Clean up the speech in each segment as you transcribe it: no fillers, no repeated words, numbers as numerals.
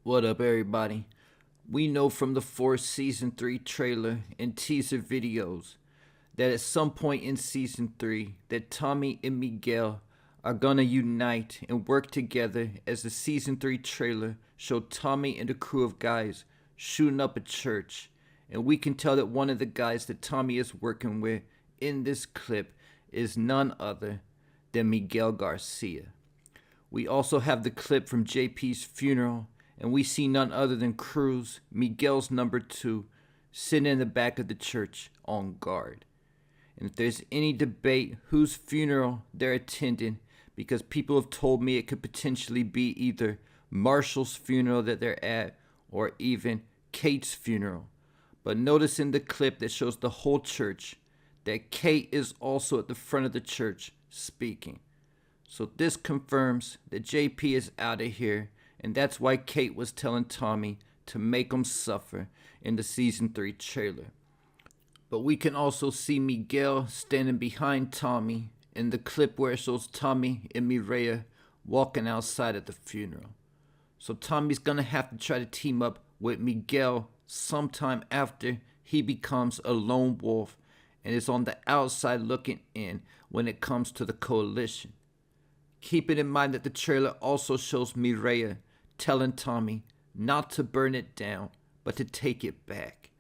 What up, everybody? We know from the fourth season 3 trailer and teaser videos that at some point in season 3 that Tommy and Miguel are gonna unite and work together, as the season 3 trailer showed Tommy and a crew of guys shooting up a church, and we can tell that one of the guys that Tommy is working with in this clip is none other than Miguel Garcia. We also have the clip from JP's funeral, and we see none other than Cruz, Miguel's number 2, sitting in the back of the church on guard. And if there's any debate whose funeral they're attending, because people have told me it could potentially be either Marshall's funeral that they're at or even Kate's funeral. But notice in the clip that shows the whole church that Kate is also at the front of the church speaking. So this confirms that JP is out of here, and that's why Kate was telling Tommy to make him suffer in the season 3 trailer. But we can also see Miguel standing behind Tommy in the clip where it shows Tommy and Mireya walking outside at the funeral. So Tommy's gonna have to try to team up with Miguel sometime after he becomes a lone wolf and is on the outside looking in when it comes to the coalition. Keeping in mind that the trailer also shows Mireya telling Tommy not to burn it down, but to take it back.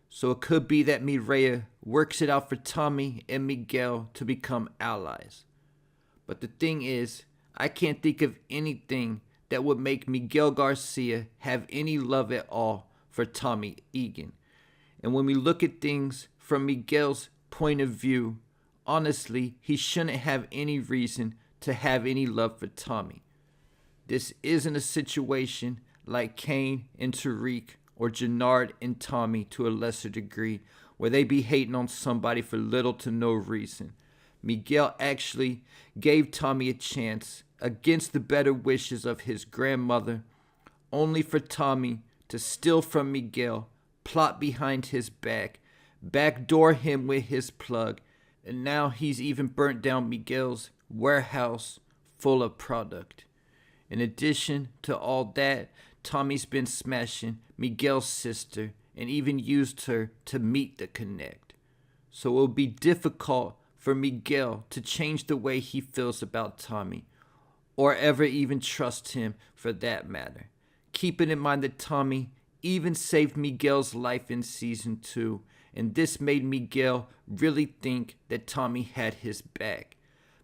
So it could be that Mireya works it out for Tommy and Miguel to become allies. But the thing is, I can't think of anything that would make Miguel Garcia have any love at all for Tommy Egan. And when we look at things from Miguel's point of view, honestly, he shouldn't have any reason to have any love for Tommy. This isn't a situation like Kane and Tariq or Jannard and Tommy to a lesser degree, where they be hating on somebody for little to no reason. Miguel actually gave Tommy a chance against the better wishes of his grandmother, only for Tommy to steal from Miguel, plot behind his back, backdoor him with his plug, and now he's even burnt down Miguel's warehouse full of product. In addition to all that, Tommy's been smashing Miguel's sister and even used her to meet the connect. So it will be difficult for Miguel to change the way he feels about Tommy, or ever even trust him for that matter. Keeping in mind that Tommy even saved Miguel's life in season 2, and this made Miguel really think that Tommy had his back.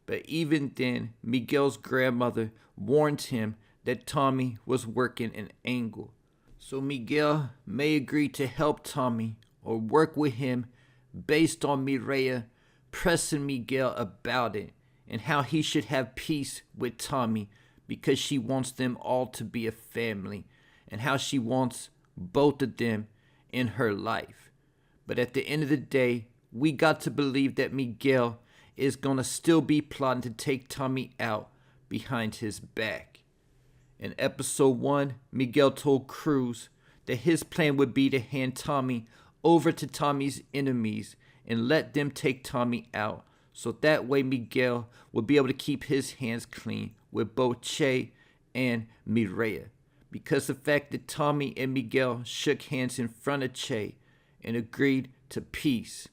But even then, Miguel's grandmother warned him that Tommy was working an angle. So Miguel may agree to help Tommy or work with him based on Mireya pressing Miguel about it and how he should have peace with Tommy because she wants them all to be a family and how she wants both of them in her life. But at the end of the day, we got to believe that Miguel is gonna still be plotting to take Tommy out behind his back. In episode 1, Miguel told Cruz that his plan would be to hand Tommy over to Tommy's enemies and let them take Tommy out, so that way Miguel would be able to keep his hands clean with both Che and Mireya. Because the fact that Tommy and Miguel shook hands in front of Che and agreed to peace.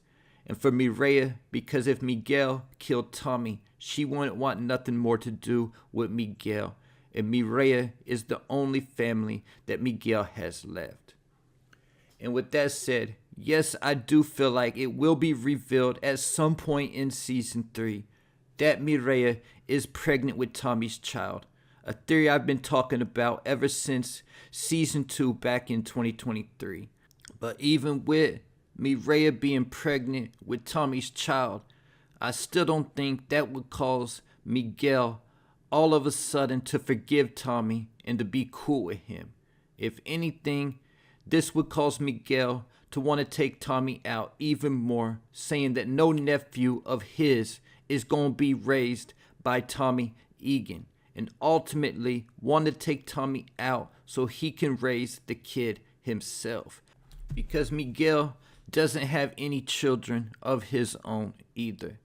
And for Mireya, because if Miguel killed Tommy, she wouldn't want nothing more to do with Miguel. And Mireya is the only family that Miguel has left. And with that said, yes, I do feel like it will be revealed at some point in season 3 that Mireya is pregnant with Tommy's child. A theory I've been talking about ever since season 2 back in 2023. But even with Mireya being pregnant with Tommy's child, I still don't think that would cause Miguel all of a sudden to forgive Tommy and to be cool with him. If anything, this would cause Miguel to want to take Tommy out even more, saying that no nephew of his is going to be raised by Tommy Egan, and ultimately want to take Tommy out so he can raise the kid himself. Because Miguel doesn't have any children of his own either.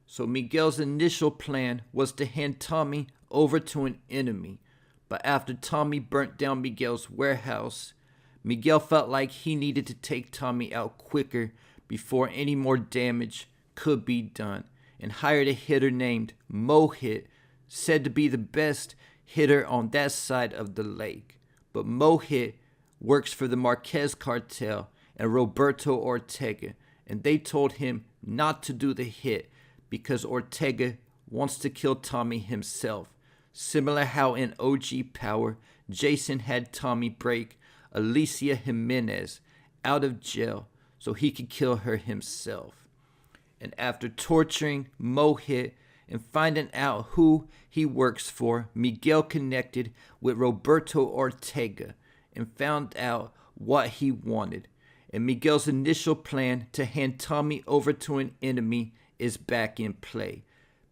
So Miguel's initial plan was to hand Tommy over to an enemy, But after Tommy burnt down Miguel's warehouse, Miguel felt like he needed to take Tommy out quicker before any more damage could be done, and hired a hitter named Mohit, said to be the best hitter on that side of the lake. But Mohit works for the Marquez Cartel and Roberto Ortega, and they told him not to do the hit because Ortega wants to kill Tommy himself, similar how in OG Power, Jason had Tommy break Alicia Jimenez out of jail so he could kill her himself. And after torturing Mohit and finding out who he works for, Miguel connected with Roberto Ortega and found out what he wanted. And Miguel's initial plan to hand Tommy over to an enemy is back in play.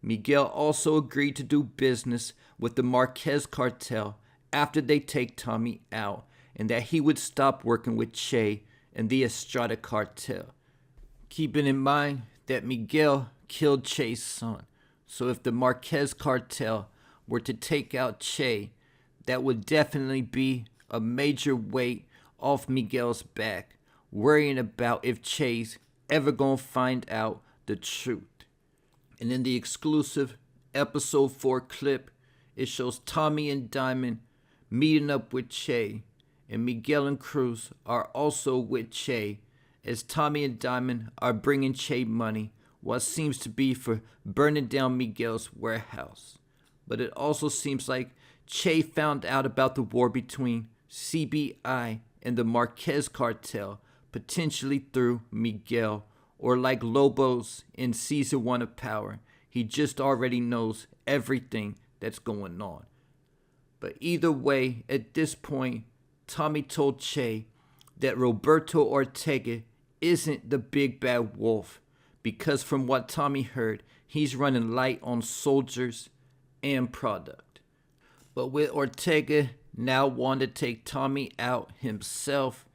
Miguel also agreed to do business with the Marquez Cartel after they take Tommy out, and that he would stop working with Che and the Estrada Cartel. Keeping in mind that Miguel killed Che's son, so if the Marquez Cartel were to take out Che, that would definitely be a major weight off Miguel's back, worrying about if Che's ever gonna find out the truth. And in the exclusive episode 4 clip, it shows Tommy and Diamond meeting up with Che, and Miguel and Cruz are also with Che, as Tommy and Diamond are bringing Che money, what seems to be for burning down Miguel's warehouse. But it also seems like Che found out about the war between CBI and the Marquez Cartel, potentially through Miguel, or like Lobos in season 1 of Power, he just already knows everything that's going on. But either way, at this point, Tommy told Che that Roberto Ortega isn't the big bad wolf, because from what Tommy heard, he's running light on soldiers and product. But with Ortega now wanting to take Tommy out himself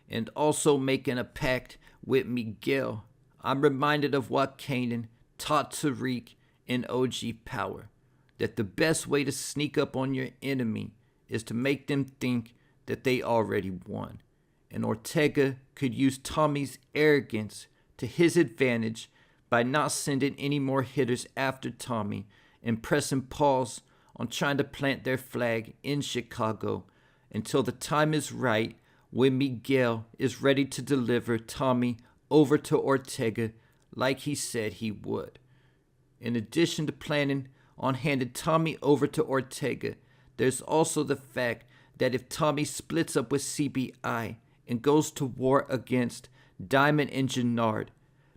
and also making a pact with Miguel, I'm reminded of what Kanan taught Tariq in OG Power, that the best way to sneak up on your enemy is to make them think that they already won. And Ortega could use Tommy's arrogance to his advantage by not sending any more hitters after Tommy and pressing pause on trying to plant their flag in Chicago until the time is right when Miguel is ready to deliver Tommy over to Ortega like he said he would. In addition to planning on handing Tommy over to Ortega, there's also the fact that if Tommy splits up with CBI and goes to war against Diamond and Gennard,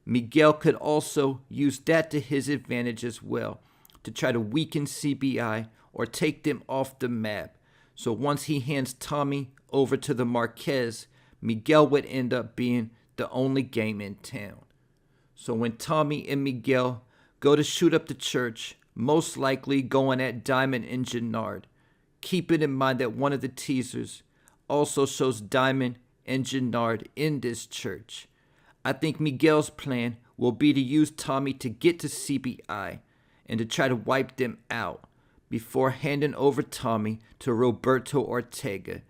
Miguel could also use that to his advantage as well, to try to weaken CBI or take them off the map. So once he hands Tommy over to the Marquez, Miguel would end up being the only game in town. So when Tommy and Miguel go to shoot up the church, most likely going at Diamond and Gennard, keep it in mind that one of the teasers also shows Diamond and Gennard in this church. I think Miguel's plan will be to use Tommy to get to CBI and to try to wipe them out before handing over Tommy to Roberto Ortega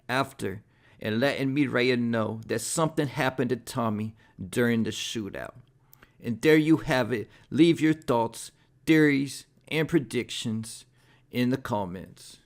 after, and letting Mireya know that something happened to Tommy during the shootout. And there you have it. Leave your thoughts, theories, and predictions in the comments.